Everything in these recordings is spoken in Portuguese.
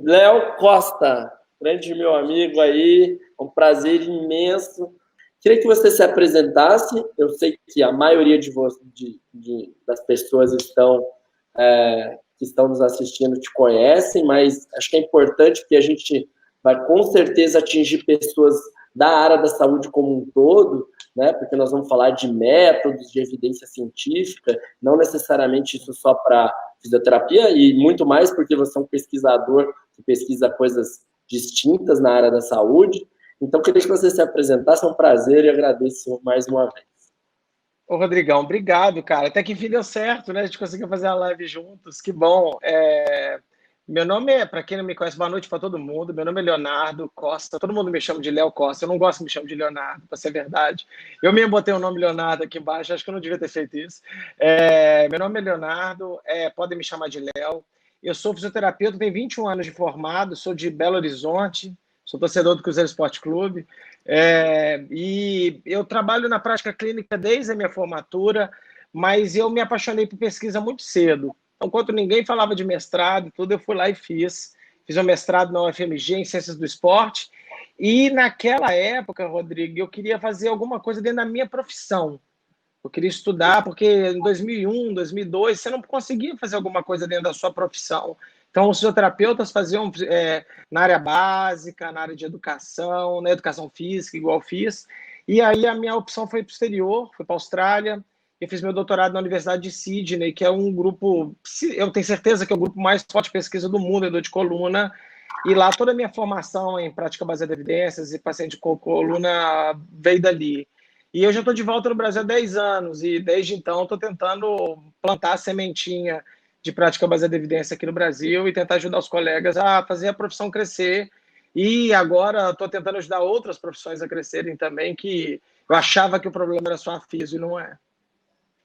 Léo Costa, grande meu amigo aí, um prazer imenso. Queria que você se apresentasse. Eu sei que a maioria das pessoas que estão nos assistindo te conhecem, mas acho que é importante que a gente vai com certeza atingir pessoas da área da saúde como um todo, né? Porque nós vamos falar de métodos, de evidência científica, não necessariamente isso só para fisioterapia, e muito mais porque você é um pesquisador que pesquisa coisas distintas na área da saúde. Então, queria que você se apresentasse, é um prazer e agradeço mais uma vez. Ô, Rodrigão, obrigado, cara. Até que enfim deu certo, né? A gente conseguiu fazer a live juntos, que bom. Meu nome é, para quem não me conhece, boa noite para todo mundo. Meu nome é Leonardo Costa, todo mundo me chama de Léo Costa. Eu não gosto que me chamem de Leonardo, para ser verdade. Eu mesmo botei o nome Leonardo aqui embaixo, acho que eu não devia ter feito isso. Meu nome é Leonardo, podem me chamar de Léo. Eu sou fisioterapeuta, tenho 21 anos de formado, sou de Belo Horizonte, sou torcedor do Cruzeiro Esporte Clube. E eu trabalho na prática clínica desde a minha formatura, mas eu me apaixonei por pesquisa muito cedo. Então, enquanto ninguém falava de mestrado, tudo eu fui lá e fiz. Fiz um mestrado na UFMG em Ciências do Esporte. E naquela época, Rodrigo, eu queria fazer alguma coisa dentro da minha profissão. Eu queria estudar, porque em 2001, 2002, você não conseguia fazer alguma coisa dentro da sua profissão. Então, os fisioterapeutas faziam na área básica, na área de educação, na educação física, igual fiz. E aí a minha opção foi para o exterior, fui para a Austrália. Eu fiz meu doutorado na Universidade de Sydney, que é um grupo, eu tenho certeza que é o grupo mais forte de pesquisa do mundo, é dor de coluna. E lá toda a minha formação em prática baseada em evidências e paciente com coluna veio dali. E eu já estou de volta no Brasil há 10 anos, e desde então estou tentando plantar a sementinha de prática baseada em evidência aqui no Brasil e tentar ajudar os colegas a fazer a profissão crescer. E agora estou tentando ajudar outras profissões a crescerem também, que eu achava que o problema era só a fisio e não é.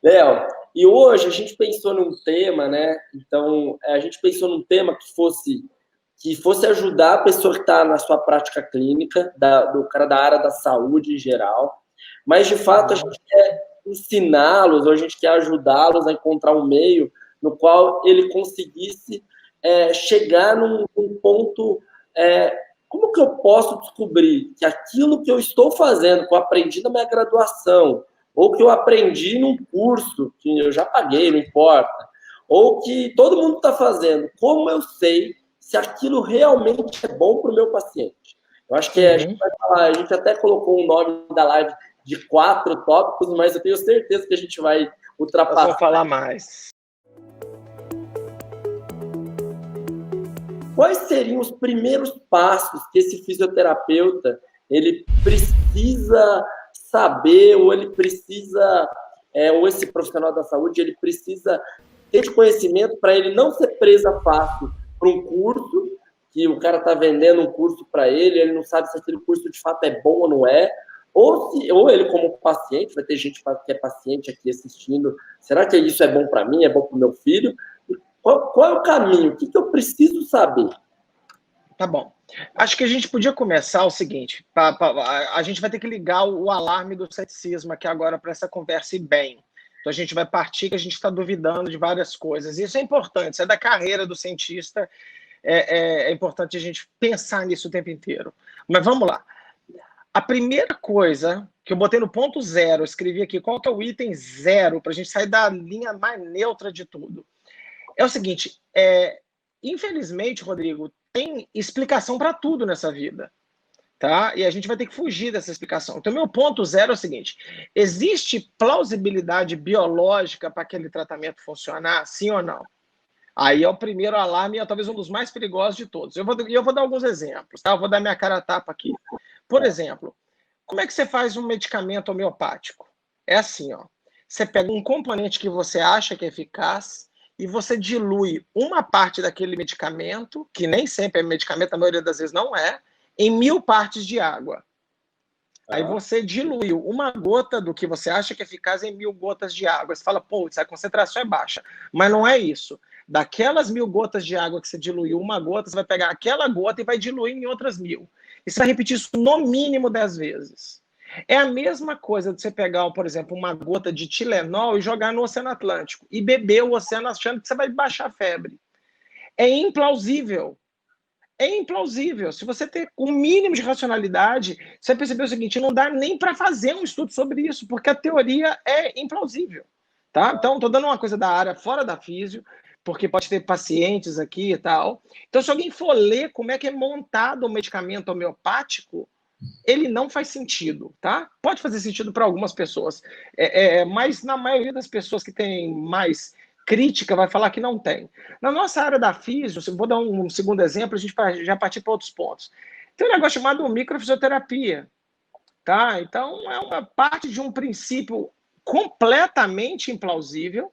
Léo, e hoje a gente pensou num tema, né? Então, a gente pensou num tema que fosse ajudar a pessoa que está na sua prática clínica, do cara da área da saúde em geral, mas de fato a gente quer ensiná-los, ou a gente quer ajudá-los a encontrar um meio no qual ele conseguisse chegar num ponto. Como que eu posso descobrir que aquilo que eu estou fazendo, que eu aprendi na minha graduação, ou que eu aprendi num curso que eu já paguei, não importa, ou que todo mundo está fazendo, como eu sei se aquilo realmente é bom para o meu paciente? Eu acho que a gente vai falar, a gente até colocou um nome da live de 4 tópicos, mas eu tenho certeza que a gente vai ultrapassar. Vamos falar mais. Quais seriam os primeiros passos que esse fisioterapeuta ele precisa saber, ou ele precisa, ou esse profissional da saúde, ele precisa ter de conhecimento para ele não ser presa fácil para um curso, que o cara está vendendo um curso para ele não sabe se aquele curso de fato é bom ou não é, ou ele como paciente, vai ter gente que é paciente aqui assistindo, será que isso é bom para mim, é bom para o meu filho? Qual é o caminho? O que eu preciso saber? Tá bom. Acho que a gente podia começar o seguinte, a gente vai ter que ligar o alarme do ceticismo aqui agora para essa conversa ir bem. Então a gente vai partir que a gente está duvidando de várias coisas. Isso é importante, isso é da carreira do cientista, é importante a gente pensar nisso o tempo inteiro. Mas vamos lá. A primeira coisa que eu botei no ponto 0, eu escrevi aqui, qual que é o item 0, para a gente sair da linha mais neutra de tudo. É o seguinte, infelizmente, Rodrigo, tem explicação para tudo nessa vida, tá? E a gente vai ter que fugir dessa explicação. Então, meu ponto 0 é o seguinte, existe plausibilidade biológica para aquele tratamento funcionar, sim ou não? Aí é o primeiro alarme e é talvez um dos mais perigosos de todos. Eu vou dar alguns exemplos, tá? Eu vou dar minha cara a tapa aqui. Por exemplo, como é que você faz um medicamento homeopático? É assim, ó. Você pega um componente que você acha que é eficaz e você dilui uma parte daquele medicamento, que nem sempre é medicamento, a maioria das vezes não é, em 1000 partes de água. Aí você diluiu uma gota do que você acha que é eficaz em 1000 gotas de água. Você fala, pô, a concentração é baixa. Mas não é isso. Daquelas 1000 gotas de água que você diluiu, uma gota, você vai pegar aquela gota e vai diluir em outras 1000. E você vai repetir isso no mínimo 10 vezes. É a mesma coisa de você pegar, por exemplo, uma gota de Tilenol e jogar no Oceano Atlântico e beber o oceano achando que você vai baixar a febre. É implausível. é implausível. Se você ter o mínimo de racionalidade, você vai perceber o seguinte, não dá nem para fazer um estudo sobre isso, porque a teoria é implausível. Tá? Então, estou dando uma coisa da área fora da físio, porque pode ter pacientes aqui e tal. Então, se alguém for ler como é que é montado o medicamento homeopático, ele não faz sentido, tá? Pode fazer sentido para algumas pessoas, mas na maioria das pessoas que têm mais crítica vai falar que não tem. Na nossa área da físio, vou dar um segundo exemplo, a gente já partir para outros pontos. Tem um negócio chamado microfisioterapia, tá? Então, é uma parte de um princípio completamente implausível.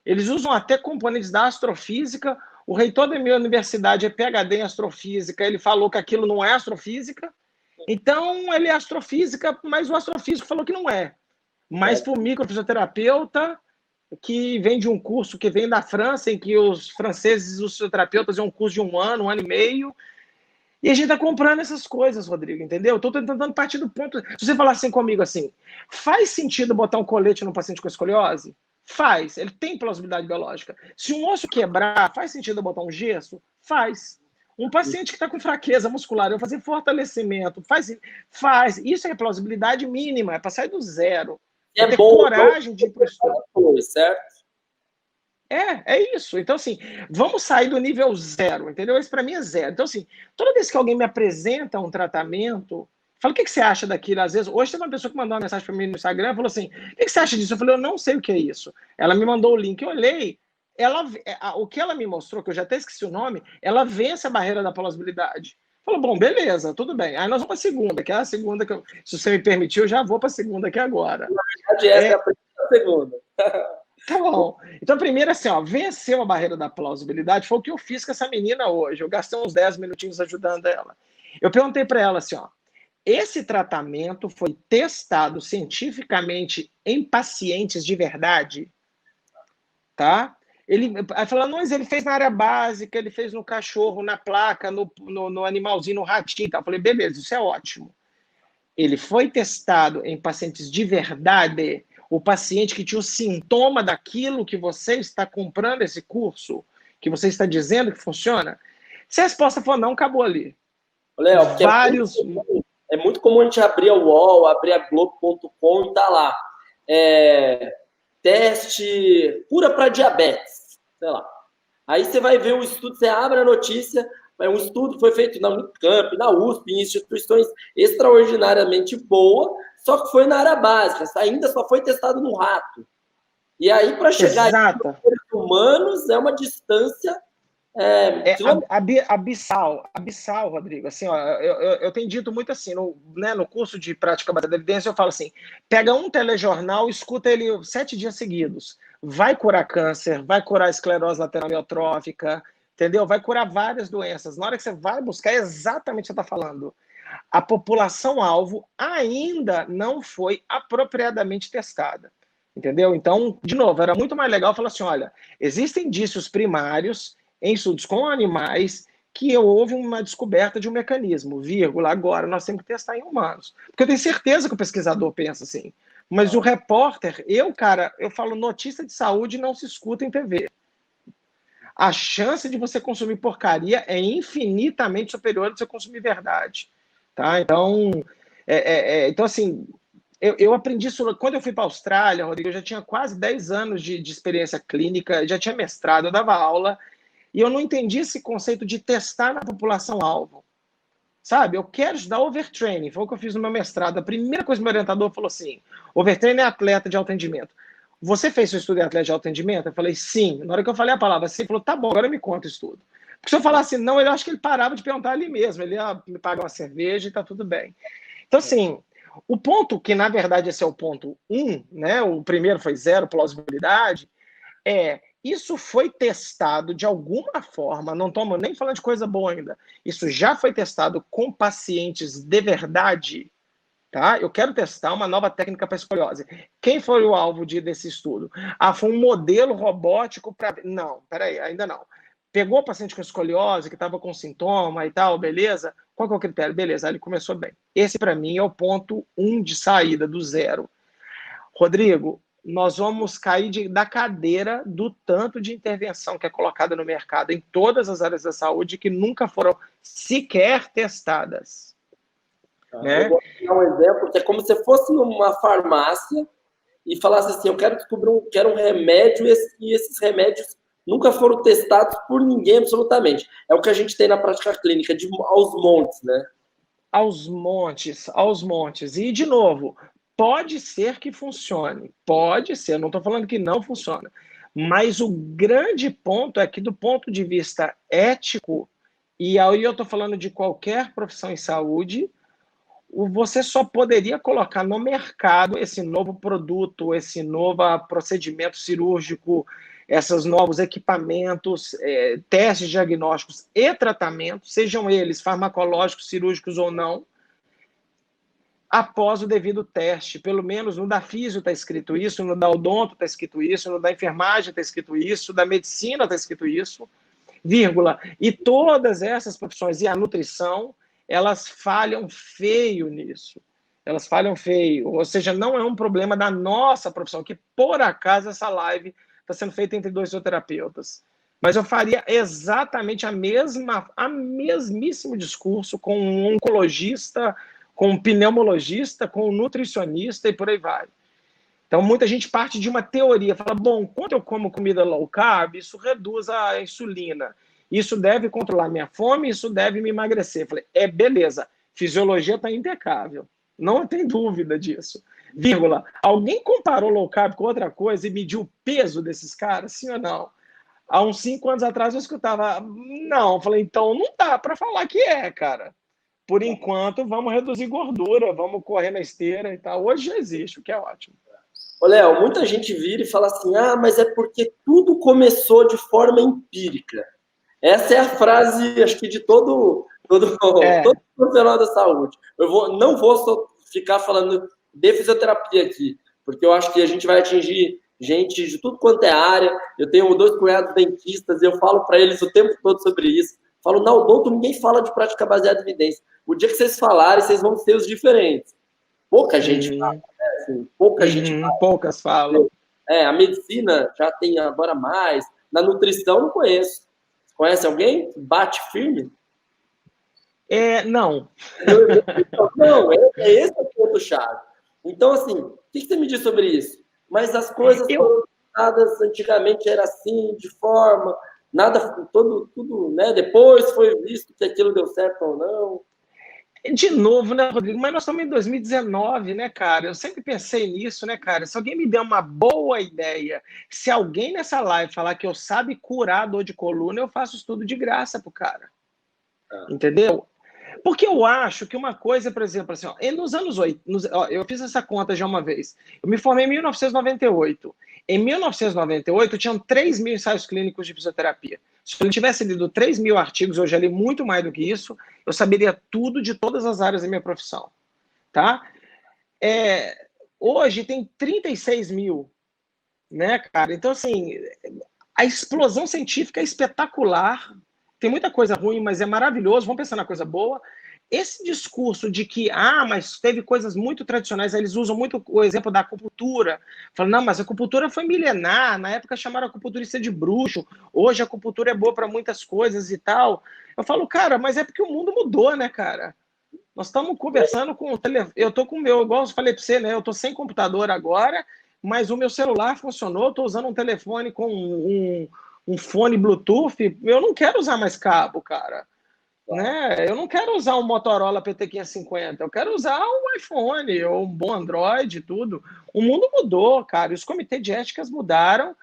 Eles usam até componentes da astrofísica. O reitor da minha universidade é PhD em astrofísica, ele falou que aquilo não é astrofísica. Então, ele é astrofísica, mas o astrofísico falou que não é. Mas para o microfisioterapeuta, que vem de um curso que vem da França, em que os franceses, os fisioterapeutas, é um curso de um ano e meio, e a gente está comprando essas coisas, Rodrigo, entendeu? Estou tentando partir do ponto... Se você falar assim comigo, assim, faz sentido botar um colete no paciente com escoliose? Faz, ele tem plausibilidade biológica. Se um osso quebrar, faz sentido botar um gesso? Faz. Um paciente que está com fraqueza muscular, eu fazer fortalecimento, faz. Isso é plausibilidade mínima, é para sair do zero. É ter bom, coragem de ir para o estudo. Certo? É isso. Então, assim, vamos sair do nível zero, entendeu? Isso para mim é zero. Então, assim, toda vez que alguém me apresenta um tratamento, fala, o que você acha daquilo? Às vezes, hoje tem uma pessoa que mandou uma mensagem para mim no Instagram, falou assim, o que você acha disso? Eu falei, eu não sei o que é isso. Ela me mandou o link, eu olhei, o que ela me mostrou, que eu já até esqueci o nome, ela vence a barreira da plausibilidade. Falou, bom, beleza, tudo bem. Aí nós vamos para a segunda, que é a segunda que se você me permitir, eu já vou para a segunda aqui agora. Na verdade, essa é a primeira segunda. Tá bom. Então, primeiro, assim, ó, venceu a barreira da plausibilidade, foi o que eu fiz com essa menina hoje. Eu gastei uns 10 minutinhos ajudando ela. Eu perguntei para ela assim, ó, esse tratamento foi testado cientificamente em pacientes de verdade? Tá? Aí falou, não, mas ele fez na área básica, ele fez no cachorro, na placa, no animalzinho, no ratinho. Tá? Eu falei, beleza, isso é ótimo. Ele foi testado em pacientes de verdade, o paciente que tinha o sintoma daquilo que você está comprando esse curso, que você está dizendo que funciona? Se a resposta for não, acabou ali. Léo, porque vários... é muito comum a gente abrir a UOL, abrir a Globo.com e tá lá. Teste cura para diabetes, sei lá. Aí você vai ver o estudo, você abre a notícia, um estudo foi feito na Unicamp, na USP, em instituições extraordinariamente boas, só que foi na área básica, ainda só foi testado no rato. E aí, para chegar Exato. nos seres humanos, é uma distância abissal, Rodrigo. Assim, ó, eu tenho dito muito assim, no curso de prática baseada em evidência, eu falo assim, pega um telejornal, escuta ele 7 dias seguidos. Vai curar câncer, vai curar esclerose lateral amiotrófica, entendeu? Vai curar várias doenças. Na hora que você vai buscar, é exatamente o que você está falando. A população-alvo ainda não foi apropriadamente testada. Entendeu? Então, de novo, era muito mais legal falar assim, olha, existem indícios primários em estudos com animais que houve uma descoberta de um mecanismo, vírgula, agora nós temos que testar em humanos. Porque eu tenho certeza que o pesquisador pensa assim. Mas o repórter, eu falo notícia de saúde não se escuta em TV. A chance de você consumir porcaria é infinitamente superior a de você consumir verdade. Tá? Então, então assim, eu aprendi isso quando eu fui para a Austrália, Rodrigo, eu já tinha quase 10 anos de experiência clínica, já tinha mestrado, eu dava aula, e eu não entendi esse conceito de testar na população-alvo. Sabe, eu quero estudar overtraining, foi o que eu fiz no meu mestrado. A primeira coisa que meu orientador falou assim, overtraining é atleta de alto rendimento. Você fez seu estudo em atleta de alto rendimento? Eu falei, sim. Na hora que eu falei a palavra sim, ele falou, tá bom, agora me conta o estudo. Porque se eu falasse não, eu acho que ele parava de perguntar ali mesmo, ele ia me pagar uma cerveja e tá tudo bem. Então, assim, o ponto que, na verdade, esse é o ponto 1, né? O primeiro foi zero plausibilidade, isso foi testado de alguma forma, não estamos nem falando de coisa boa ainda, isso já foi testado com pacientes de verdade, tá? Eu quero testar uma nova técnica para escoliose. Quem foi o alvo desse estudo? Foi um modelo robótico para... Não, peraí, ainda não. Pegou o paciente com escoliose, que estava com sintoma e tal, beleza? Qual que é o critério? Beleza, aí ele começou bem. Esse, para mim, é o ponto 1 de saída do zero. Rodrigo, nós vamos cair da cadeira do tanto de intervenção que é colocada no mercado em todas as áreas da saúde que nunca foram sequer testadas. Eu vou dar um exemplo, que é como se fosse uma farmácia e falasse assim, eu quero descobrir quero um remédio e esses remédios nunca foram testados por ninguém absolutamente. É o que a gente tem na prática clínica, aos montes, né? Aos montes, aos montes. E, de novo, pode ser que funcione, pode ser, eu não estou falando que não funciona, mas o grande ponto é que, do ponto de vista ético, e aí eu estou falando de qualquer profissão em saúde, você só poderia colocar no mercado esse novo produto, esse novo procedimento cirúrgico, esses novos equipamentos, testes diagnósticos e tratamentos, sejam eles farmacológicos, cirúrgicos ou não, após o devido teste. Pelo menos no da físio está escrito isso, no da odonto está escrito isso, no da enfermagem está escrito isso, da medicina está escrito isso, vírgula. E todas essas profissões, e a nutrição, elas falham feio nisso. Elas falham feio. Ou seja, não é um problema da nossa profissão, que por acaso essa live está sendo feita entre dois fisioterapeutas. Mas eu faria exatamente a mesmíssimo discurso com um oncologista, com um pneumologista, com um nutricionista e por aí vai. Então, muita gente parte de uma teoria, fala, bom, quando eu como comida low carb, isso reduz a insulina, isso deve controlar minha fome, isso deve me emagrecer. Eu falei, beleza, fisiologia está impecável, não tem dúvida disso. Vírgula, alguém comparou low carb com outra coisa e mediu o peso desses caras, sim ou não? Há uns 5 anos atrás eu escutava, não, eu falei, então não dá para falar que cara. Por enquanto, vamos reduzir gordura, vamos correr na esteira e tal. Hoje já existe, o que é ótimo. Ô, Léo, muita gente vira e fala assim, mas é porque tudo começou de forma empírica. Essa é a frase, acho que de todo profissional da saúde. Não vou só ficar falando de fisioterapia aqui, porque eu acho que a gente vai atingir gente de tudo quanto é área. Eu tenho 2 cunhados dentistas e eu falo para eles o tempo todo sobre isso. Falo, não, odonto, ninguém fala de prática baseada em evidência. O dia que vocês falarem, vocês vão ser os diferentes. Pouca gente fala, né? Assim, gente fala. Poucas falam. A medicina já tem agora mais. Na nutrição, não conheço. Conhece alguém que bate firme? Não. Não, esse é o ponto-chave. Então, assim, o que você me diz sobre isso? Mas as coisas foram dadas antigamente, era assim, de forma, nada, tudo, né? Depois foi visto que aquilo deu certo ou não. De novo, né, Rodrigo? Mas nós estamos em 2019, né, cara? Eu sempre pensei nisso, né, cara? Se alguém me der uma boa ideia, se alguém nessa live falar que eu sabe curar dor de coluna, eu faço estudo de graça pro cara. Entendeu? Porque eu acho que uma coisa, por exemplo, assim, nos anos 80, eu fiz essa conta já uma vez. Eu me formei em 1998. Em 1998, tinham 3 mil ensaios clínicos de fisioterapia. Se eu tivesse lido 3 mil artigos, eu já li muito mais do que isso, eu saberia tudo de todas as áreas da minha profissão. Tá? Hoje tem 36 mil, né, cara? Então, assim, a explosão científica é espetacular. Tem muita coisa ruim, mas é maravilhoso. Vamos pensar na coisa boa. Esse discurso de que, mas teve coisas muito tradicionais, eles usam muito o exemplo da acupuntura. Falam, não, mas a acupuntura foi milenar, na época chamaram a acupunturista de bruxo, hoje a acupuntura é boa para muitas coisas e tal. Eu falo, cara, mas é porque o mundo mudou, né, cara? Nós estamos conversando com o telefone. Eu tô com o meu, igual eu falei para você, né? Eu tô sem computador agora, mas o meu celular funcionou, estou usando um telefone com um fone Bluetooth. Eu não quero usar mais cabo, cara. Né? Eu não quero usar um Motorola PT550, eu quero usar um iPhone ou um bom Android, tudo. O mundo mudou, cara. Os comitês de éticas mudaram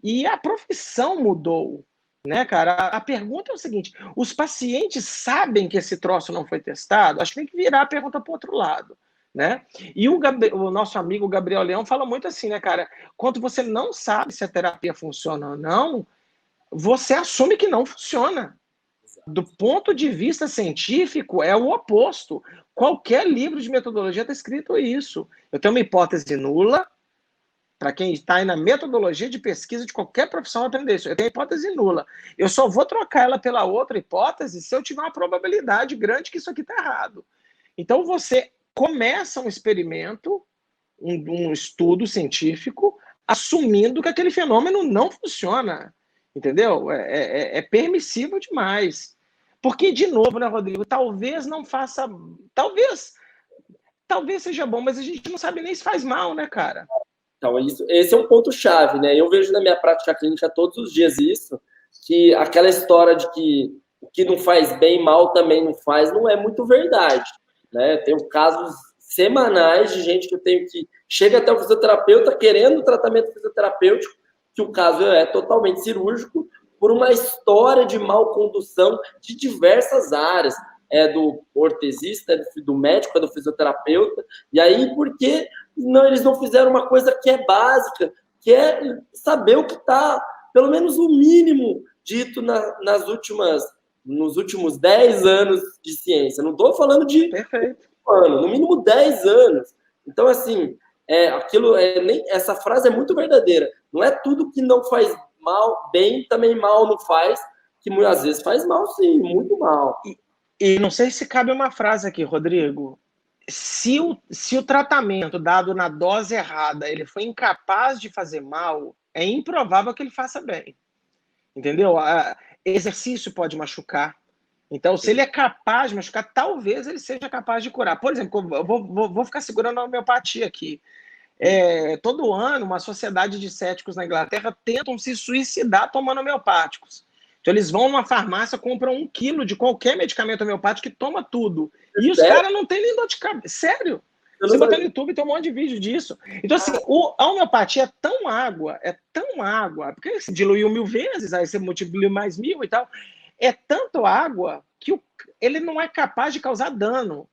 e a profissão mudou, né, cara? A pergunta é o seguinte: os pacientes sabem que esse troço não foi testado? Acho que tem que virar a pergunta para o outro lado, né? E o nosso amigo Gabriel Leão fala muito assim, né, cara? Quando você não sabe se a terapia funciona ou não, você assume que não funciona. Do ponto de vista científico, é o oposto. Qualquer livro de metodologia está escrito isso. Eu tenho uma hipótese nula, para quem está aí na metodologia de pesquisa de qualquer profissão aprender isso. Eu tenho hipótese nula. Eu só vou trocar ela pela outra hipótese se eu tiver uma probabilidade grande que isso aqui está errado. Então, você começa um experimento, um estudo científico, assumindo que aquele fenômeno não funciona, entendeu? É permissível demais. Porque, de novo, né, Rodrigo, talvez não faça... Talvez seja bom, mas a gente não sabe nem se faz mal, né, cara? Então, esse é um ponto-chave, né? Eu vejo na minha prática clínica todos os dias isso, que aquela história de que o que não faz bem, mal também não faz, não é muito verdade, né? Eu tenho casos semanais de gente que eu tenho que chega até o fisioterapeuta querendo tratamento fisioterapêutico, que o caso é totalmente cirúrgico, por uma história de mal condução de diversas áreas. É do ortesista, é do médico, é do fisioterapeuta, e aí porque não, eles não fizeram uma coisa que é básica, que é saber o que está, pelo menos o mínimo, dito nos últimos 10 anos de ciência. Não estou falando de Perfeito. um ano, no mínimo 10 anos. Então, assim, essa frase é muito verdadeira. Não é tudo que não faz mal, bem, também mal não faz, que muitas vezes faz mal, sim, muito mal. E não sei se cabe uma frase aqui, Rodrigo. Se o tratamento dado na dose errada ele foi incapaz de fazer mal, é improvável que ele faça bem. Entendeu? Exercício pode machucar. Então, se ele é capaz de machucar, talvez ele seja capaz de curar. Por exemplo, eu vou ficar segurando a homeopatia aqui. Todo ano, uma sociedade de céticos na Inglaterra tentam se suicidar tomando homeopáticos. Então, eles vão numa farmácia, compram 1 quilo de qualquer medicamento homeopático e toma tudo. E os caras não têm nem dor de cabeça. Sério? Você botar no YouTube, tem um monte de vídeo disso. Então, assim, a homeopatia é tão água, porque você diluiu 1000 vezes, aí você multiplicou mais 1000 e tal. É tanto água que ele não é capaz de causar dano.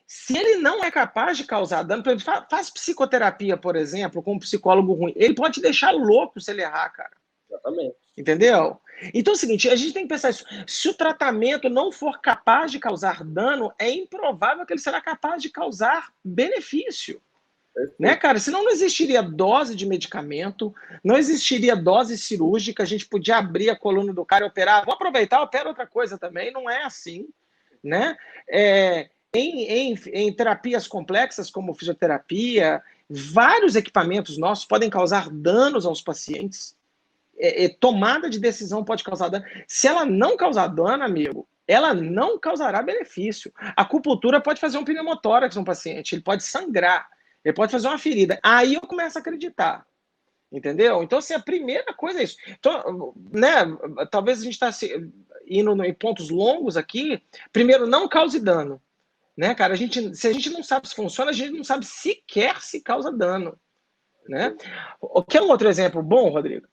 Se ele não é capaz de causar dano, por exemplo, faz psicoterapia, por exemplo, com um psicólogo ruim, ele pode te deixar louco se ele errar, cara. Exatamente. Entendeu? Então é o seguinte, a gente tem que pensar isso. Se o tratamento não for capaz de causar dano, é improvável que ele será capaz de causar benefício. Né, cara? Senão não existiria dose de medicamento, não existiria dose cirúrgica, a gente podia abrir a coluna do cara e operar. Vou aproveitar, opera outra coisa também, não é assim. Né? Em terapias complexas como fisioterapia, vários equipamentos nossos podem causar danos aos pacientes. Tomada de decisão pode causar dano. Se ela não causar dano, amigo, ela não causará benefício. A acupuntura pode fazer um pneumotórax no paciente, ele pode sangrar, ele pode fazer uma ferida. Aí eu começo a acreditar. Entendeu? Então, assim, a primeira coisa é isso. Então, né, talvez a gente está indo em pontos longos aqui. Primeiro, não cause dano. Né, cara? Se a gente não sabe se funciona, a gente não sabe sequer se causa dano. Né? Quer um outro exemplo bom, Rodrigo?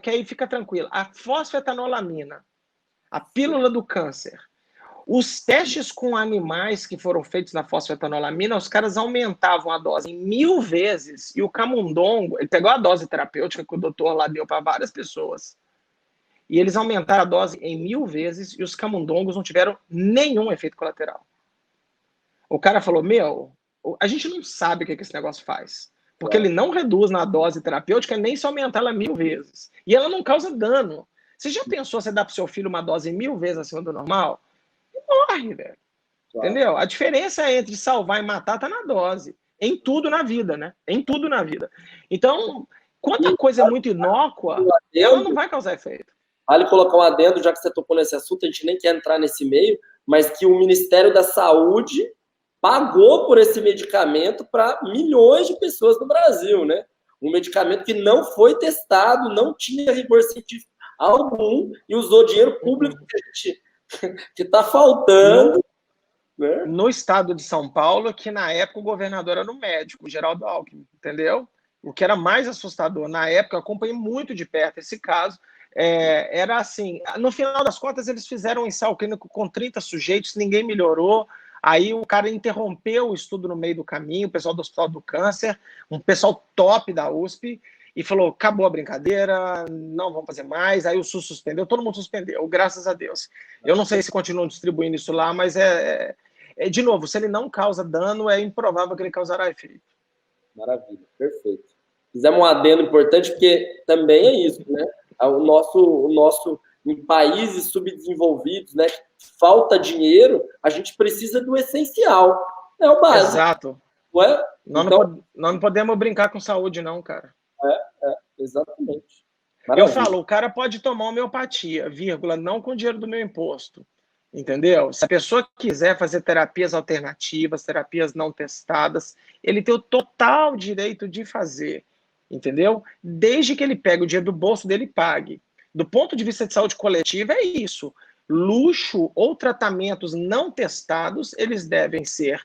Que aí fica tranquilo. A fosfetanolamina, a pílula do câncer. Os testes com animais que foram feitos na fosfetanolamina, os caras aumentavam a dose em 1000 vezes. E o camundongo, ele pegou a dose terapêutica que o doutor lá deu para várias pessoas. E eles aumentaram a dose em 1000 vezes e os camundongos não tiveram nenhum efeito colateral. O cara falou, a gente não sabe o que esse negócio faz. Porque ele não reduz na dose terapêutica nem se aumentar ela 1000 vezes. E ela não causa dano. Você já pensou você dar para o seu filho uma dose 1000 vezes acima do normal? Ele morre, velho. Claro. Entendeu? A diferença entre salvar e matar tá na dose. Em tudo na vida, né? Em tudo na vida. Então, quando a coisa é muito inócua, ela não vai causar efeito. Vale colocar um adendo, já que você tocou nesse assunto, a gente nem quer entrar nesse meio, mas que o Ministério da Saúde pagou por esse medicamento para milhões de pessoas no Brasil, né? Um medicamento que não foi testado, não tinha rigor científico algum e usou dinheiro público que está faltando. Né? No estado de São Paulo, que na época o governador era o médico, o Geraldo Alckmin, entendeu? O que era mais assustador na época, eu acompanhei muito de perto esse caso, era assim, no final das contas eles fizeram um ensaio clínico com 30 sujeitos, ninguém melhorou. Aí o cara interrompeu o estudo no meio do caminho, o pessoal do Hospital do Câncer, um pessoal top da USP, e falou, acabou a brincadeira, não vamos fazer mais. Aí o SUS suspendeu, todo mundo suspendeu, graças a Deus. Eu não sei se continuam distribuindo isso lá, mas de novo, se ele não causa dano, é improvável que ele causará efeito. Maravilha, perfeito. Fizemos um adendo importante, porque também é isso, né? O nosso em países subdesenvolvidos, né? Falta dinheiro, a gente precisa do essencial. É o básico. Exato. Não é? Nós não podemos brincar com saúde, não, cara. Exatamente. Eu Maravilha. falo, o cara pode tomar homeopatia, vírgula, não com o dinheiro do meu imposto. Entendeu? Se a pessoa quiser fazer terapias alternativas, terapias não testadas, ele tem o total direito de fazer. Entendeu? Desde que ele pegue o dinheiro do bolso dele e pague. Do ponto de vista de saúde coletiva, é isso. Luxo ou tratamentos não testados, eles devem ser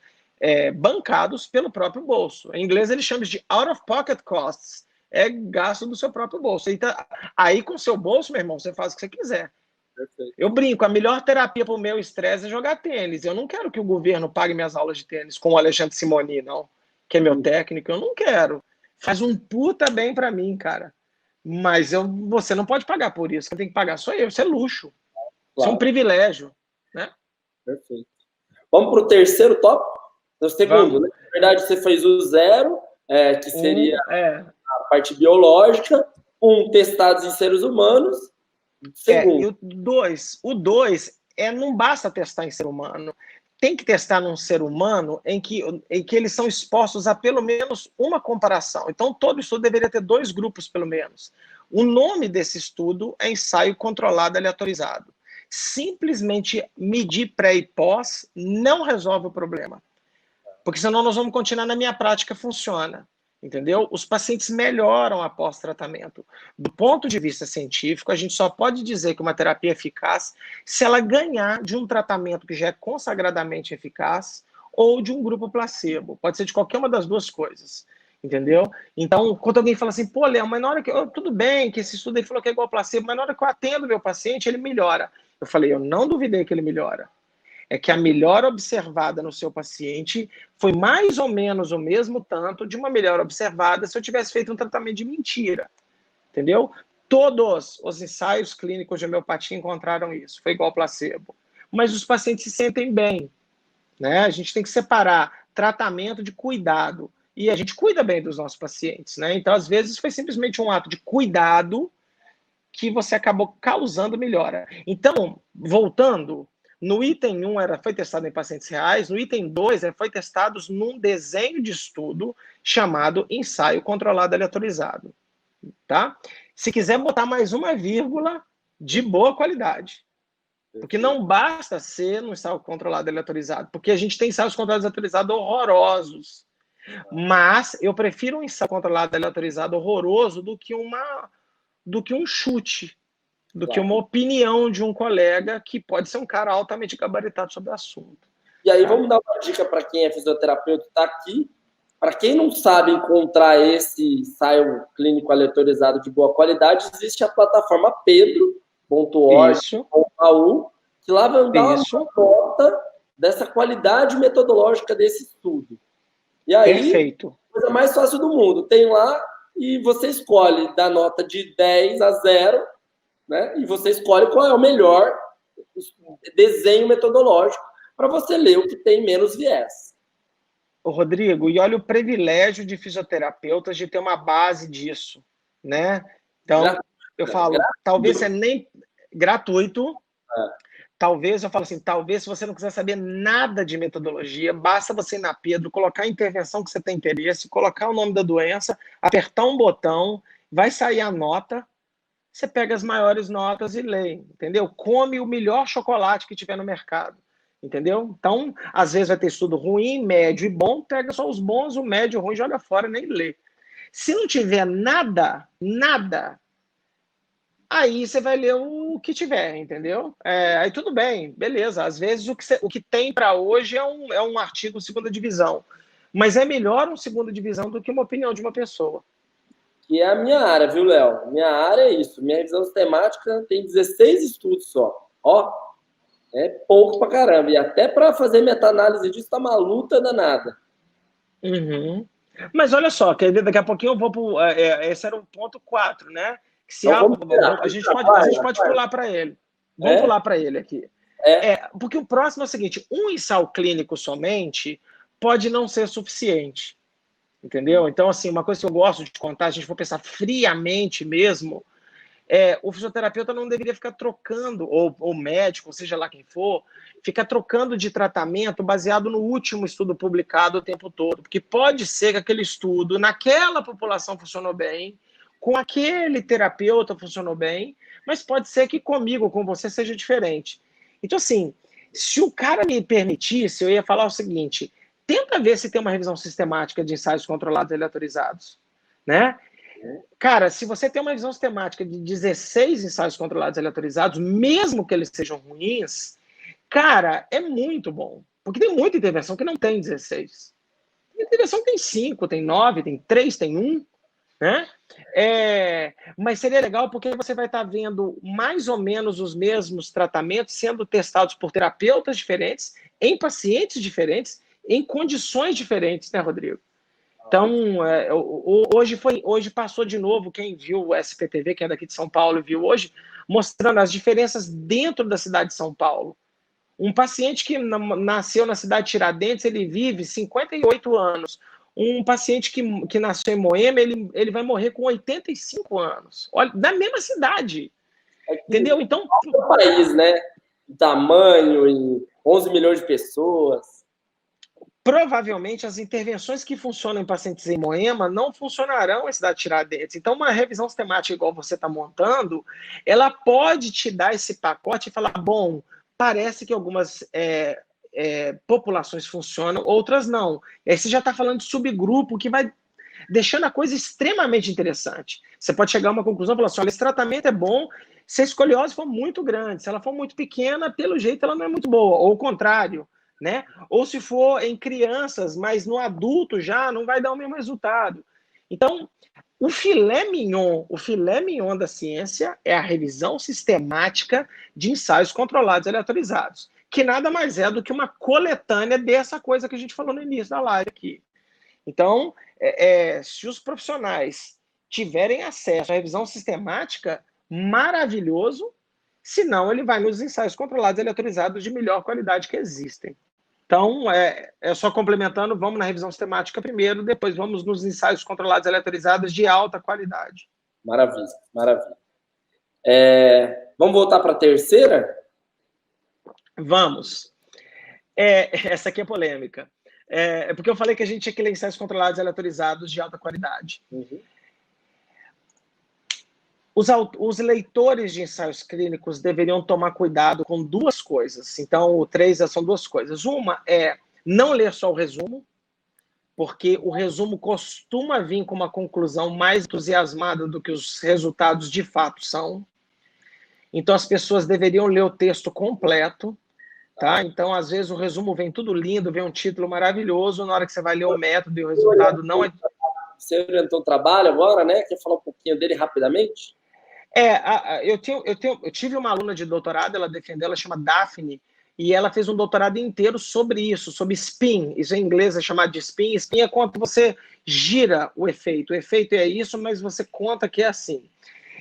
bancados pelo próprio bolso. Em inglês, eles chamam de out-of-pocket costs. É gasto do seu próprio bolso. Então, aí, com o seu bolso, meu irmão, você faz o que você quiser. Perfeito. Eu brinco, a melhor terapia para o meu estresse é jogar tênis. Eu não quero que o governo pague minhas aulas de tênis com o Alexandre Simoni, não, que é meu técnico. Eu não quero. Faz um puta bem para mim, cara. Mas você não pode pagar por isso. Quem tem que pagar sou eu. Isso é luxo. Isso é um privilégio. Né? Perfeito. Vamos para o terceiro tópico? O segundo, né? Na verdade, você fez o zero, que seria a parte biológica, testados em seres humanos. Segundo. E o dois não basta testar em ser humano. Tem que testar num ser humano em que eles são expostos a pelo menos uma comparação. Então, todo estudo deveria ter 2 grupos, pelo menos. O nome desse estudo é ensaio controlado aleatorizado. Simplesmente medir pré e pós não resolve o problema. Porque senão nós vamos continuar na minha prática funciona. Entendeu? Os pacientes melhoram após tratamento. Do ponto de vista científico, a gente só pode dizer que uma terapia é eficaz se ela ganhar de um tratamento que já é consagradamente eficaz ou de um grupo placebo. Pode ser de qualquer uma das duas coisas. Entendeu? Então, quando alguém fala assim, pô, Léo, mas na hora que tudo bem que esse estudo aí falou que é igual placebo, mas na hora que eu atendo meu paciente, ele melhora. Eu falei, eu não duvidei que ele melhora. É que a melhora observada no seu paciente foi mais ou menos o mesmo tanto de uma melhora observada se eu tivesse feito um tratamento de mentira. Entendeu? Todos os ensaios clínicos de homeopatia encontraram isso. Foi igual placebo. Mas os pacientes se sentem bem. Né? A gente tem que separar tratamento de cuidado. E a gente cuida bem dos nossos pacientes. Né? Então, às vezes, foi simplesmente um ato de cuidado que você acabou causando melhora. Então, voltando, no item 1 foi testado em pacientes reais, no item 2 foi testado num desenho de estudo chamado ensaio controlado aleatorizado. Tá? Se quiser botar mais uma vírgula, de boa qualidade. Porque não basta ser no ensaio controlado aleatorizado, porque a gente tem ensaios controlados aleatorizados horrorosos. Mas eu prefiro um ensaio controlado aleatorizado horroroso do que um chute, do que uma opinião de um colega que pode ser um cara altamente gabaritado sobre o assunto. E aí, vamos dar uma dica para quem é fisioterapeuta e está aqui. Para quem não sabe encontrar esse ensaio clínico aleatorizado de boa qualidade, existe a plataforma pedro.org.au, que lá vai dar uma nota dessa qualidade metodológica desse estudo. E aí, perfeito. A coisa mais fácil do mundo. Tem lá e você escolhe da nota de 10 a 0, né? E você escolhe qual é o melhor desenho metodológico para você ler o que tem menos viés. Ô, Rodrigo, e olha o privilégio de fisioterapeutas de ter uma base disso, né? Então, eu falo, talvez você nem... Gratuito. Talvez, eu falo assim, talvez se você não quiser saber nada de metodologia, basta você ir na Pedro, colocar a intervenção que você tem interesse, colocar o nome da doença, apertar um botão, vai sair a nota, você pega as maiores notas e lê, entendeu? Come o melhor chocolate que tiver no mercado, entendeu? Então, às vezes vai ter estudo ruim, médio e bom, pega só os bons, o médio, o ruim, joga fora, nem lê. Se não tiver nada, aí você vai ler o que tiver, entendeu? Aí tudo bem, beleza. Às vezes o que tem para hoje é um artigo segunda divisão, mas é melhor um segunda divisão do que uma opinião de uma pessoa. Que é a minha área, viu, Léo? Minha área é isso. Minha revisão sistemática tem 16 estudos só. Ó, é pouco pra caramba. E até para fazer meta-análise disso tá uma luta danada. Uhum. Mas olha só, que daqui a pouquinho eu vou para... esse era o ponto 4, né? Que se então, a gente pode pular para ele. Vamos pular para ele aqui. Porque o próximo é o seguinte, um ensaio clínico somente pode não ser suficiente. Entendeu? Então, assim, uma coisa que eu gosto de contar, a gente for pensar friamente mesmo, o fisioterapeuta não deveria ficar trocando, ou o médico, ou seja lá quem for, ficar trocando de tratamento baseado no último estudo publicado o tempo todo. Porque pode ser que aquele estudo, naquela população funcionou bem, com aquele terapeuta funcionou bem, mas pode ser que comigo, com você, seja diferente. Então, assim, se o cara me permitisse, eu ia falar o seguinte, tenta ver se tem uma revisão sistemática de ensaios controlados e aleatorizados, né? Cara, se você tem uma revisão sistemática de 16 ensaios controlados e aleatorizados, mesmo que eles sejam ruins, cara, é muito bom. Porque tem muita intervenção que não tem 16. Tem intervenção que tem 5, tem 9, tem 3, tem 1, né? Mas seria legal porque você vai estar vendo mais ou menos os mesmos tratamentos sendo testados por terapeutas diferentes, em pacientes diferentes, em condições diferentes, né, Rodrigo? Então, hoje passou de novo, quem viu o SPTV, que é daqui de São Paulo, viu hoje, mostrando as diferenças dentro da cidade de São Paulo. Um paciente que nasceu na cidade de Tiradentes, ele vive 58 anos. Um paciente que nasceu em Moema, ele vai morrer com 85 anos. Olha, na mesma cidade. Entendeu? Então. O país, né? O tamanho, em 11 milhões de pessoas. Provavelmente as intervenções que funcionam em pacientes em Moema não funcionarão em cidade de Tiradentes. Então, uma revisão sistemática igual você está montando, ela pode te dar esse pacote e falar, bom, parece que algumas populações funcionam, outras não. E aí você já está falando de subgrupo, que vai deixando a coisa extremamente interessante. Você pode chegar a uma conclusão e falar assim, olha, esse tratamento é bom se a escoliose for muito grande. Se ela for muito pequena, pelo jeito ela não é muito boa. Ou o contrário, né? Ou se for em crianças, mas no adulto já não vai dar o mesmo resultado. Então, o filé mignon da ciência é a revisão sistemática de ensaios controlados e aleatorizados, que nada mais é do que uma coletânea dessa coisa que a gente falou no início da live aqui. Então, se os profissionais tiverem acesso à revisão sistemática, maravilhoso, senão ele vai nos ensaios controlados e aleatorizados de melhor qualidade que existem. Então, só complementando, vamos na revisão sistemática primeiro, depois vamos nos ensaios controlados e aleatorizados de alta qualidade. Maravilha, maravilha. Vamos voltar para a terceira? Vamos. Essa aqui é polêmica. Porque eu falei que a gente tinha que ler ensaios controlados e aleatorizados de alta qualidade. Uhum. Os leitores de ensaios clínicos deveriam tomar cuidado com duas coisas. Então, o 3 são duas coisas. Uma é não ler só o resumo, porque o resumo costuma vir com uma conclusão mais entusiasmada do que os resultados de fato são. Então, as pessoas deveriam ler o texto completo, tá? Então, às vezes, o resumo vem tudo lindo, vem um título maravilhoso, na hora que você vai ler o método e o resultado não é... Você orientou o trabalho agora, né? Quer falar um pouquinho dele rapidamente? Eu tive uma aluna de doutorado, ela defendeu, ela chama Daphne, e ela fez um doutorado inteiro sobre isso, sobre spin. Isso em inglês é chamado de spin. Spin é quando você gira o efeito. O efeito é isso, mas você conta que é assim.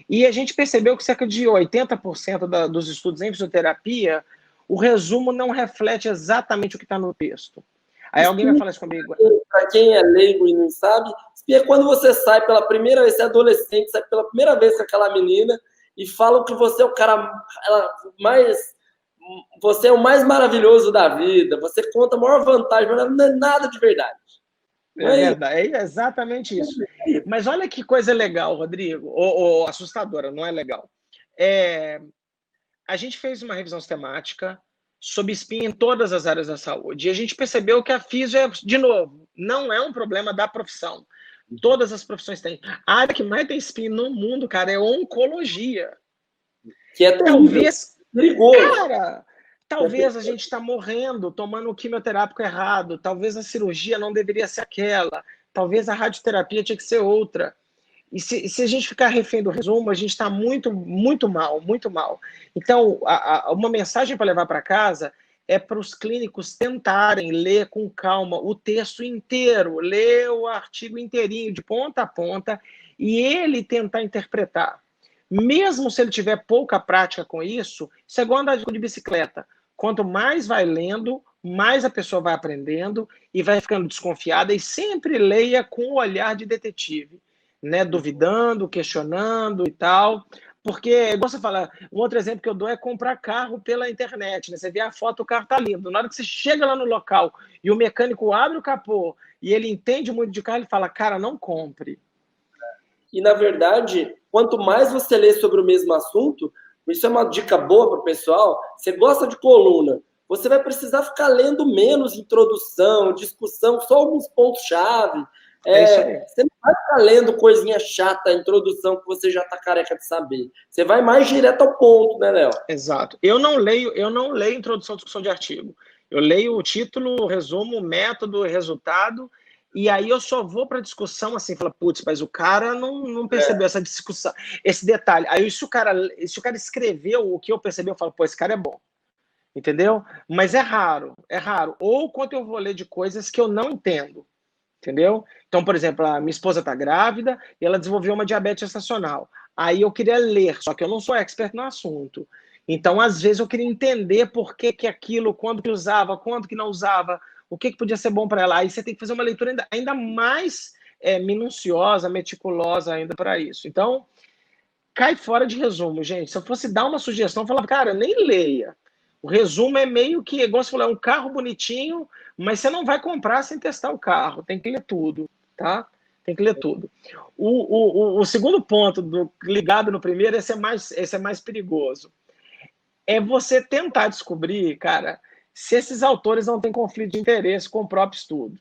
E a gente percebeu que cerca de 80% dos estudos em fisioterapia, o resumo não reflete exatamente o que está no texto. Aí alguém vai falar isso comigo. Para quem é leigo e não sabe, é quando você sai pela primeira vez, você é adolescente, sai pela primeira vez com aquela menina e falam que você é o cara mais... Você é o mais maravilhoso da vida, você conta a maior vantagem, mas não é nada de verdade. É verdade, é exatamente isso. Mas olha que coisa legal, Rodrigo, ou assustadora, não é legal. A gente fez uma revisão sistemática sobre spin em todas as áreas da saúde, e a gente percebeu que a fisio, de novo, não é um problema da profissão. Todas as profissões têm. A área que mais tem spin no mundo, cara, é oncologia. Que é talvez perigoso. Cara, talvez a gente está morrendo, tomando o quimioterápico errado, talvez a cirurgia não deveria ser aquela, talvez a radioterapia tinha que ser outra. E se a gente ficar refém do resumo, a gente está muito, muito mal, muito mal. Então, uma mensagem para levar para casa é para os clínicos tentarem ler com calma o texto inteiro, ler o artigo inteirinho, de ponta a ponta, e ele tentar interpretar. Mesmo se ele tiver pouca prática com isso, isso é igual andar de bicicleta. Quanto mais vai lendo, mais a pessoa vai aprendendo e vai ficando desconfiada, e sempre leia com o olhar de detetive, né? Duvidando, questionando e tal. Porque, igual você fala, um outro exemplo que eu dou é comprar carro pela internet, né? Você vê a foto, o carro está lindo. Na hora que você chega lá no local e o mecânico abre o capô e ele entende muito de carro, ele fala, cara, não compre. E, na verdade, quanto mais você lê sobre o mesmo assunto, isso é uma dica boa para o pessoal, você gosta de coluna, você vai precisar ficar lendo menos introdução, discussão, só alguns pontos-chave. É isso aí. Você não vai ficar lendo coisinha chata, introdução, que você já está careca de saber. Você vai mais direto ao ponto, né, Léo? Exato. Eu não leio introdução, discussão de artigo. Eu leio o título, o resumo, o método, o resultado, e aí eu só vou para a discussão assim, fala, putz, mas o cara não percebeu essa discussão, esse detalhe. Aí se o cara escreveu o que eu percebi, eu falo, pô, esse cara é bom. Entendeu? Mas é raro, é raro. Ou quando eu vou ler de coisas que eu não entendo. Entendeu? Então, por exemplo, a minha esposa está grávida e ela desenvolveu uma diabetes gestacional. Aí eu queria ler, só que eu não sou expert no assunto. Então, às vezes, eu queria entender por que aquilo, quando que usava, quando que não usava, o que podia ser bom para ela. Aí você tem que fazer uma leitura ainda mais minuciosa, meticulosa ainda para isso. Então, cai fora de resumo, gente. Se eu fosse dar uma sugestão, eu falava, cara, nem leia. O resumo é meio que, igual você falou, é um carro bonitinho, mas você não vai comprar sem testar o carro. Tem que ler tudo, tá? Tem que ler tudo. O segundo ponto, ligado no primeiro, esse é mais perigoso. É você tentar descobrir, cara, se esses autores não têm conflito de interesse com o próprio estudo.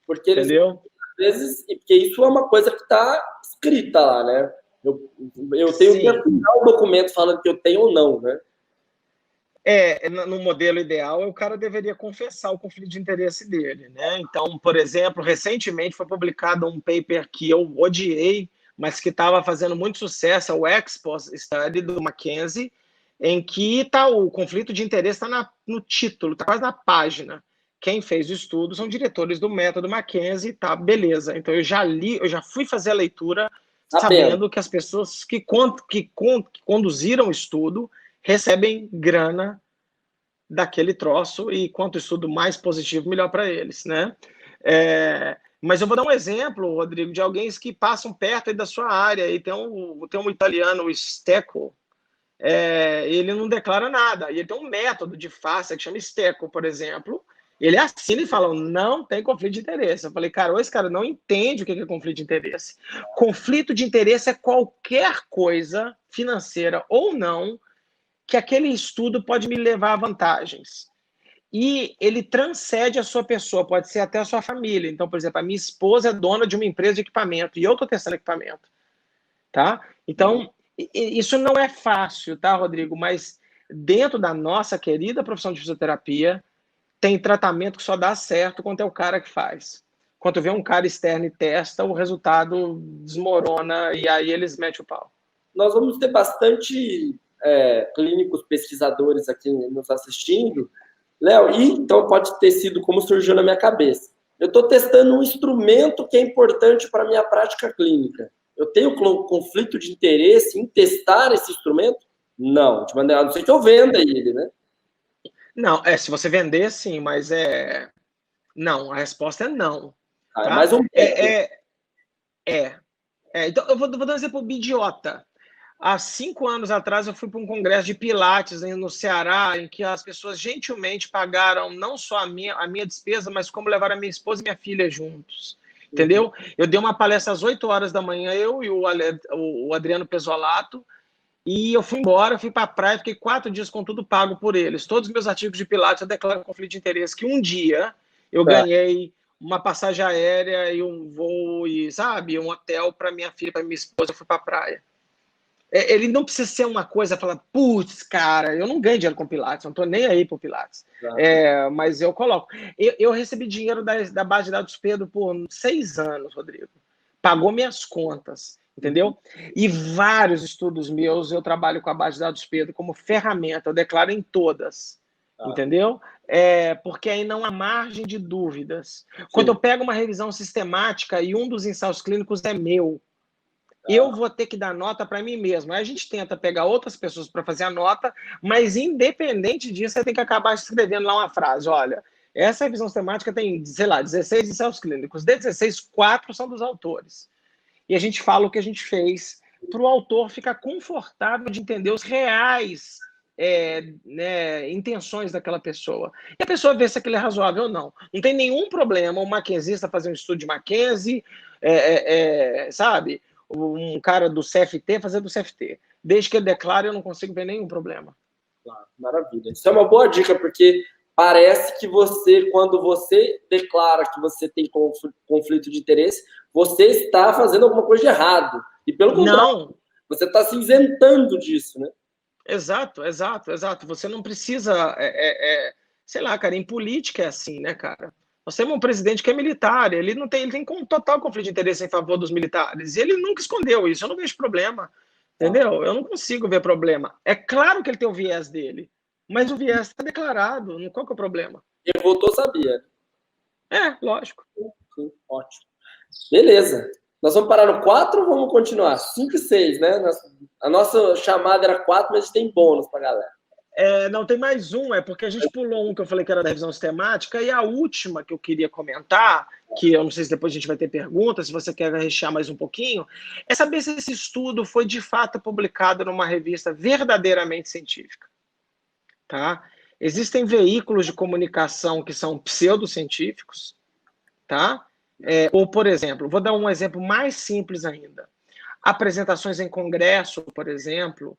Porque eles, entendeu? Às vezes, porque isso é uma coisa que está escrita lá, né? Eu tenho que assinar o documento falando que eu tenho ou não, né? No modelo ideal, o cara deveria confessar o conflito de interesse dele, né? Então, por exemplo, recentemente foi publicado um paper que eu odiei, mas que estava fazendo muito sucesso, é o Ex-Post Study do Mackenzie, em que o conflito de interesse está no título, está quase na página. Quem fez o estudo são diretores do método Mackenzie, tá, beleza. Então, eu já fui fazer a leitura sabendo que as pessoas que conduziram o estudo recebem grana daquele troço, e quanto estudo mais positivo, melhor para eles, né? Mas eu vou dar um exemplo, Rodrigo, de alguém que passam perto aí da sua área, e tem um italiano, o Stecco, ele não declara nada, e ele tem um método de farsa que chama Stecco, por exemplo, ele assina e fala, não tem conflito de interesse. Eu falei, cara, esse cara não entende o que é conflito de interesse. Conflito de interesse é qualquer coisa, financeira ou não, que aquele estudo pode me levar a vantagens. E ele transcende a sua pessoa, pode ser até a sua família. Então, por exemplo, a minha esposa é dona de uma empresa de equipamento e eu estou testando equipamento. Tá? Então, isso não é fácil, tá, Rodrigo? Mas dentro da nossa querida profissão de fisioterapia, tem tratamento que só dá certo quando é o cara que faz. Quando vê um cara externo e testa, o resultado desmorona e aí eles metem o pau. Nós vamos ter bastante clínicos pesquisadores aqui nos assistindo, Léo, e então pode ter sido como surgiu na minha cabeça. Eu estou testando um instrumento que é importante para a minha prática clínica. Eu tenho conflito de interesse em testar esse instrumento? Não, de maneira, a não ser que eu venda ele, né? Não, se você vender, sim, mas não, a resposta é não. Tá? Mais um então, eu vou dar um exemplo idiota. Há 5 anos atrás, eu fui para um congresso de Pilates no Ceará, em que as pessoas gentilmente pagaram não só a minha despesa, mas como levaram a minha esposa e minha filha juntos. Entendeu? Eu dei uma palestra às 8 horas da manhã, eu e o Adriano Pesolato, e eu fui embora, fui para a praia, fiquei 4 dias com tudo pago por eles. Todos os meus artigos de Pilates eu declaro conflito de interesse, que um dia eu ganhei uma passagem aérea e um voo, e, sabe, um hotel para minha filha, para minha esposa, eu fui para a praia. Ele não precisa ser uma coisa, falar, putz, cara, eu não ganho dinheiro com Pilates, não estou nem aí pro Pilates. Mas eu coloco. Eu recebi dinheiro da base de dados Pedro por 6 anos, Rodrigo. Pagou minhas contas, entendeu? E vários estudos meus, eu trabalho com a base de dados Pedro como ferramenta, eu declaro em todas, entendeu? Porque aí não há margem de dúvidas. Quando eu pego uma revisão sistemática e um dos ensaios clínicos é meu, eu vou ter que dar nota para mim mesmo. Aí a gente tenta pegar outras pessoas para fazer a nota, mas independente disso, você tem que acabar escrevendo lá uma frase. Olha, essa revisão sistemática tem, sei lá, 16 ensaios clínicos. De 16, 4 são dos autores. E a gente fala o que a gente fez para o autor ficar confortável de entender os reais intenções daquela pessoa. E a pessoa vê se aquilo é razoável ou não. Não tem nenhum problema o mackenzista fazer um estudo de Mackenzie, sabe? um cara do CFT fazer do CFT. Desde que ele declare, eu não consigo ver nenhum problema. Claro, maravilha. Isso é uma boa dica, porque parece que você, quando você declara que você tem conflito de interesse, você está fazendo alguma coisa de errado. E pelo contrário, você está se isentando disso, né? Exato. Você não precisa, sei lá, cara, em política é assim, né, cara? Nós temos um presidente que é militar, ele tem total conflito de interesse em favor dos militares, e ele nunca escondeu isso, eu não vejo problema, entendeu? Eu não consigo ver problema. É claro que ele tem o viés dele, mas o viés está declarado, qual que é o problema? Quem votou sabia. Lógico. Sim, ótimo. Beleza. Nós vamos parar no 4 ou vamos continuar? 5 e 6, né? A nossa chamada era 4, mas tem bônus pra galera. Não, tem mais um, porque a gente pulou um que eu falei que era da revisão sistemática, e a última que eu queria comentar, que eu não sei se depois a gente vai ter perguntas, se você quer rechear mais um pouquinho, é saber se esse estudo foi de fato publicado numa revista verdadeiramente científica. Tá? Existem veículos de comunicação que são pseudocientíficos, tá? Ou, por exemplo, vou dar um exemplo mais simples ainda. Apresentações em congresso, por exemplo,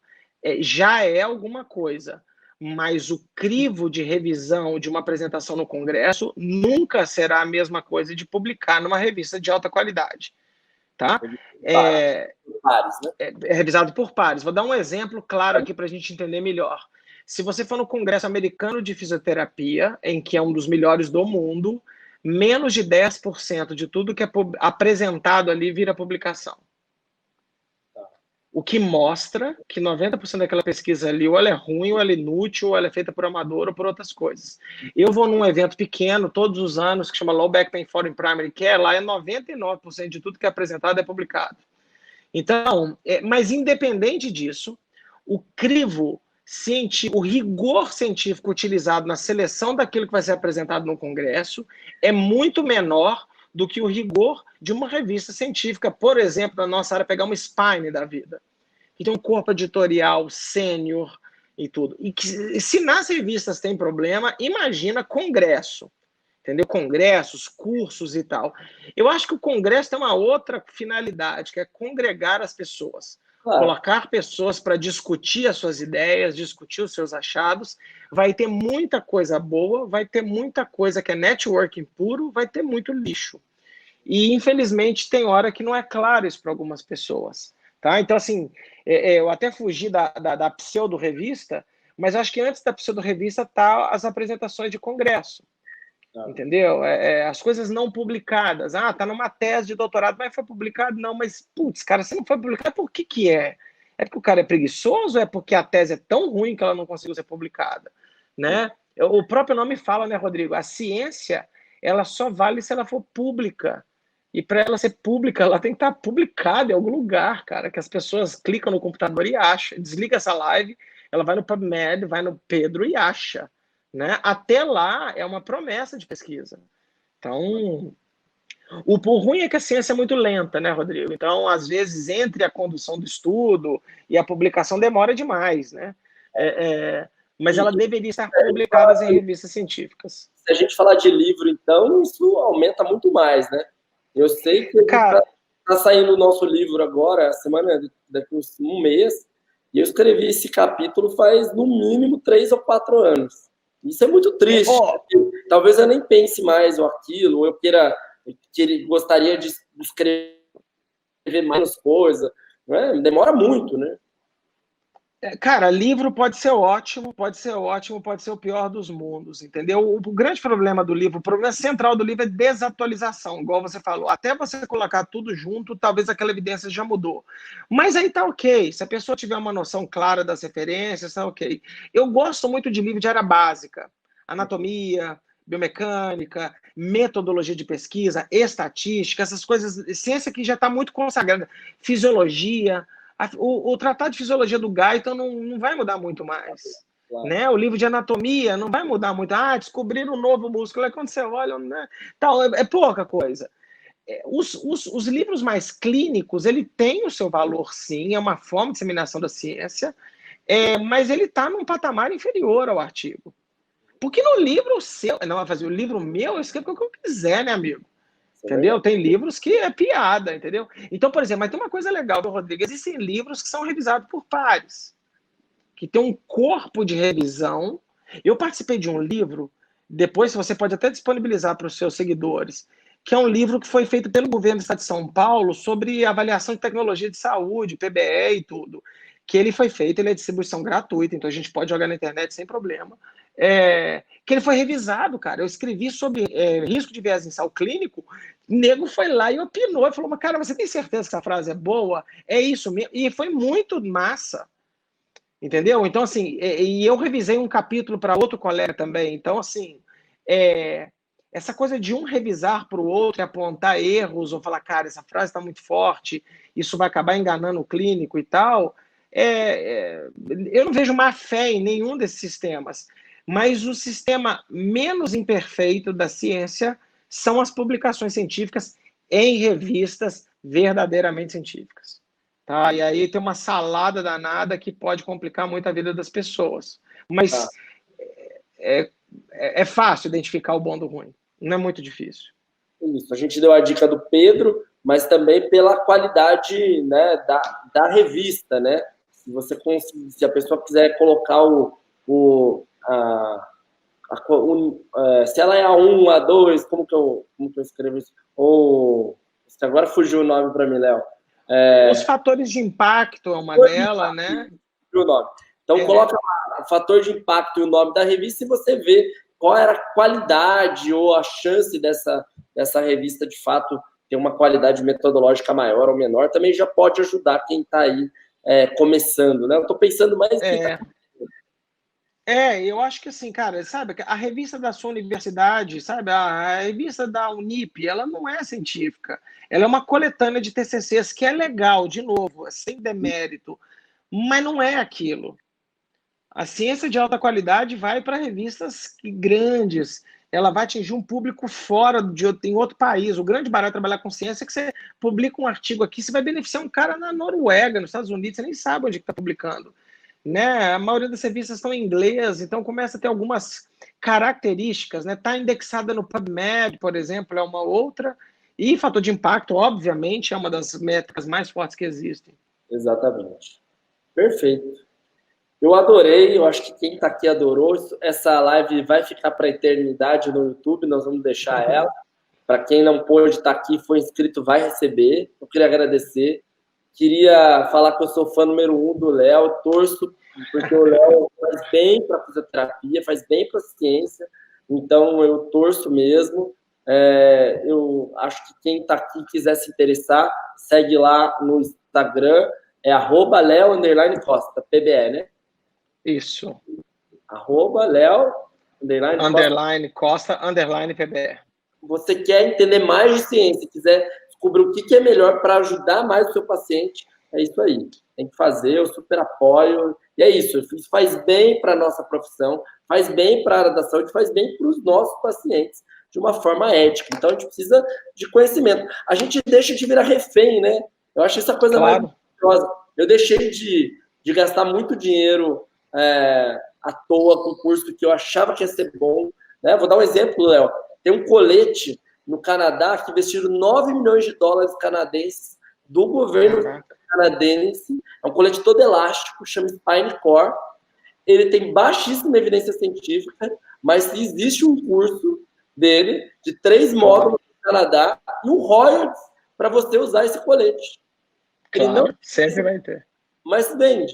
já é alguma coisa, mas o crivo de revisão de uma apresentação no congresso nunca será a mesma coisa de publicar numa revista de alta qualidade. Tá? Pares, né? É revisado por pares. Vou dar um exemplo claro aqui para a gente entender melhor. Se você for no Congresso Americano de Fisioterapia, em que é um dos melhores do mundo, menos de 10% de tudo que é apresentado ali vira publicação. O que mostra que 90% daquela pesquisa ali ou ela é ruim, ou ela é inútil, ou ela é feita por amador ou por outras coisas. Eu vou num evento pequeno, todos os anos, que chama Low Back Pain Forum Primary Care, lá é 99% de tudo que é apresentado é publicado. Então, mas independente disso, o crivo científico, o rigor científico utilizado na seleção daquilo que vai ser apresentado no Congresso é muito menor do que o rigor de uma revista científica, por exemplo, na nossa área, pegar uma Spine da vida, que tem um corpo editorial sênior e tudo. E que, se nas revistas tem problema, imagina Congresso, entendeu? Congressos, cursos e tal. Eu acho que o Congresso tem uma outra finalidade, que é congregar as pessoas. Claro. Colocar pessoas para discutir as suas ideias, discutir os seus achados. Vai ter muita coisa boa, vai ter muita coisa que é networking puro, vai ter muito lixo. E, infelizmente, tem hora que não é claro isso para algumas pessoas. Tá? Então, assim, eu até fugi da pseudo-revista, mas acho que antes da pseudo-revista tá as apresentações de congresso. Entendeu? As coisas não publicadas. Tá numa tese de doutorado, mas foi publicado? Não, mas, putz, cara, se não foi publicado, por que é? É porque o cara é preguiçoso ou é porque a tese é tão ruim que ela não conseguiu ser publicada? Né? O próprio nome fala, né, Rodrigo? A ciência, ela só vale se ela for pública. E para ela ser pública, ela tem que estar publicada em algum lugar, cara, que as pessoas clicam no computador e acham. Desliga essa live, ela vai no PubMed, vai no Pedro e acha. Né? Até lá é uma promessa de pesquisa. Então, o ruim é que a ciência é muito lenta, né, Rodrigo? Então, às vezes, entre a condução do estudo e a publicação demora demais, né? Mas ela deveria estar publicada em revistas científicas. Se a gente falar de livro, então, isso aumenta muito mais, né? Eu sei que está saindo o nosso livro agora, a semana, daqui uns um mês, e eu escrevi esse capítulo faz, no mínimo, 3 ou 4 anos. Isso é muito triste. Talvez eu nem pense mais ou aquilo, ou eu gostaria de escrever mais coisa. Né? Demora muito, né? Cara, livro pode ser ótimo, pode ser o pior dos mundos, entendeu? O grande problema do livro, o problema central do livro é desatualização, igual você falou. Até você colocar tudo junto, talvez aquela evidência já mudou. Mas aí tá ok, se a pessoa tiver uma noção clara das referências, tá ok. Eu gosto muito de livro de área básica, anatomia, biomecânica, metodologia de pesquisa, estatística, essas coisas, ciência que já está muito consagrada, fisiologia. O Tratado de Fisiologia do Guyton não vai mudar muito mais. Claro. Né? O livro de anatomia não vai mudar muito. Descobrir um novo músculo. É quando você olha, né? Tal, é pouca coisa. Os livros mais clínicos, ele tem o seu valor, sim, é uma forma de disseminação da ciência, mas ele está num patamar inferior ao artigo. Porque no livro seu, não vai fazer o livro meu, eu escrevo o que eu quiser, né, amigo? Entendeu? Tem livros que é piada, entendeu? Então, por exemplo, mas tem uma coisa legal do Rodrigo, existem livros que são revisados por pares, que tem um corpo de revisão. Eu participei de um livro, depois você pode até disponibilizar para os seus seguidores, que é um livro que foi feito pelo governo do Estado de São Paulo sobre avaliação de tecnologia de saúde, PBE e tudo. Que ele foi feito, ele é distribuição gratuita, então a gente pode jogar na internet sem problema. Que ele foi revisado, cara. Eu escrevi sobre risco de viés inicial clínico, o nego foi lá e opinou, e falou, mas cara, você tem certeza que essa frase é boa? É isso mesmo? E foi muito massa. Entendeu? Então, assim, e eu revisei um capítulo para outro colega também. Então, assim, essa coisa de um revisar para o outro e apontar erros ou falar, cara, essa frase está muito forte, isso vai acabar enganando o clínico e tal, eu não vejo má fé em nenhum desses sistemas. Mas o sistema menos imperfeito da ciência são as publicações científicas em revistas verdadeiramente científicas. Tá? E aí tem uma salada danada que pode complicar muito a vida das pessoas. Mas é fácil identificar o bom do ruim. Não é muito difícil. Isso. A gente deu a dica do Pedro, mas também pela qualidade, né, da revista, né? Se você conseguir, se a pessoa quiser colocar se ela é A1, A2, como que eu escrevo isso? Agora fugiu o nome para mim, Léo. Os fatores de impacto é uma dela, né? O nome. Então, coloca lá, o fator de impacto e o nome da revista e você vê qual era a qualidade ou a chance dessa revista, de fato, ter uma qualidade metodológica maior ou menor. Também já pode ajudar quem está aí começando, né? Eu estou pensando mais eu acho que assim, cara, sabe, a revista da sua universidade, sabe, a revista da Unip, ela não é científica, ela é uma coletânea de TCCs que é legal, de novo, sem demérito, mas não é aquilo. A ciência de alta qualidade vai para revistas grandes, ela vai atingir um público fora em outro país. O grande barato de trabalhar com ciência é que você publica um artigo aqui, você vai beneficiar um cara na Noruega, nos Estados Unidos, você nem sabe onde está publicando. Né? A maioria das revistas estão em inglês, então começa a ter algumas características, né? Está indexada no PubMed, por exemplo, é uma outra, e fator de impacto, obviamente, é uma das métricas mais fortes que existem. Exatamente. Perfeito. Eu adorei, eu acho que quem está aqui adorou. Essa live vai ficar para a eternidade no YouTube, nós vamos deixar ela. Para quem não pôde estar aqui, foi inscrito, vai receber. Eu queria agradecer. Queria falar que eu sou fã número 1 do Léo, torço, porque o Léo faz bem para a fisioterapia, faz bem para a ciência, então eu torço mesmo. Eu acho que quem está aqui quiser se interessar, segue lá no Instagram, @Leo_Costa, PBE, né? Isso. @Leo_Costa, PBE. Você quer entender mais de ciência, quiser descobrir o que é melhor para ajudar mais o seu paciente, é isso aí. Tem que fazer, eu super apoio. E é isso, isso faz bem para a nossa profissão, faz bem para a área da saúde, faz bem para os nossos pacientes, de uma forma ética. Então, a gente precisa de conhecimento. A gente deixa de virar refém, né? Eu acho essa coisa claro. maravilhosa. Eu deixei de gastar muito dinheiro à toa com curso que eu achava que ia ser bom. Né? Vou dar um exemplo, Léo. Tem um colete no Canadá que investiram $9 milhões canadenses do governo canadense. É um colete todo elástico, chama Spinecore. Ele tem baixíssima evidência científica, mas existe um curso dele de 3 módulos no Canadá e um royalties para você usar esse colete. Claro, ele não sempre vai ter. Mas vende.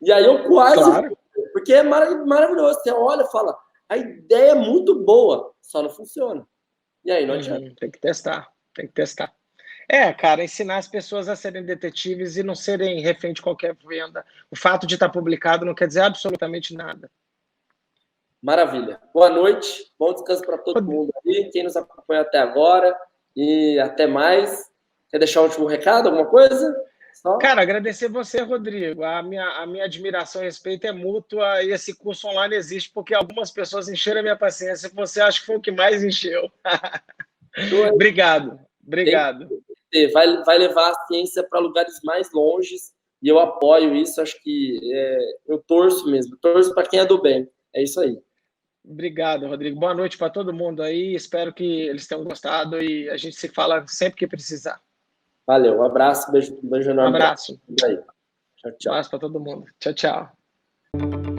E aí eu quase... Porque é maravilhoso. Você olha e fala, a ideia é muito boa, só não funciona. E aí, não adianta. Tem que testar. Cara, ensinar as pessoas a serem detetives e não serem refém de qualquer venda. O fato de estar publicado não quer dizer absolutamente nada. Maravilha. Boa noite, bom descanso para todo mundo aí, quem nos acompanha até agora, e até mais. Quer deixar o último recado, alguma coisa? Só? Cara, agradecer você, Rodrigo. A minha admiração e respeito é mútua e esse curso online existe porque algumas pessoas encheram a minha paciência e você acha que foi o que mais encheu. Obrigado. Vai levar a ciência para lugares mais longes e eu apoio isso. Acho que eu torço mesmo. Torço para quem é do bem. É isso aí. Obrigado, Rodrigo. Boa noite para todo mundo aí. Espero que eles tenham gostado e a gente se fala sempre que precisar. Valeu, um abraço, beijo Um enorme para abraço. vocês aí. Tchau, Um tchau. abraço para todo mundo. Tchau, tchau.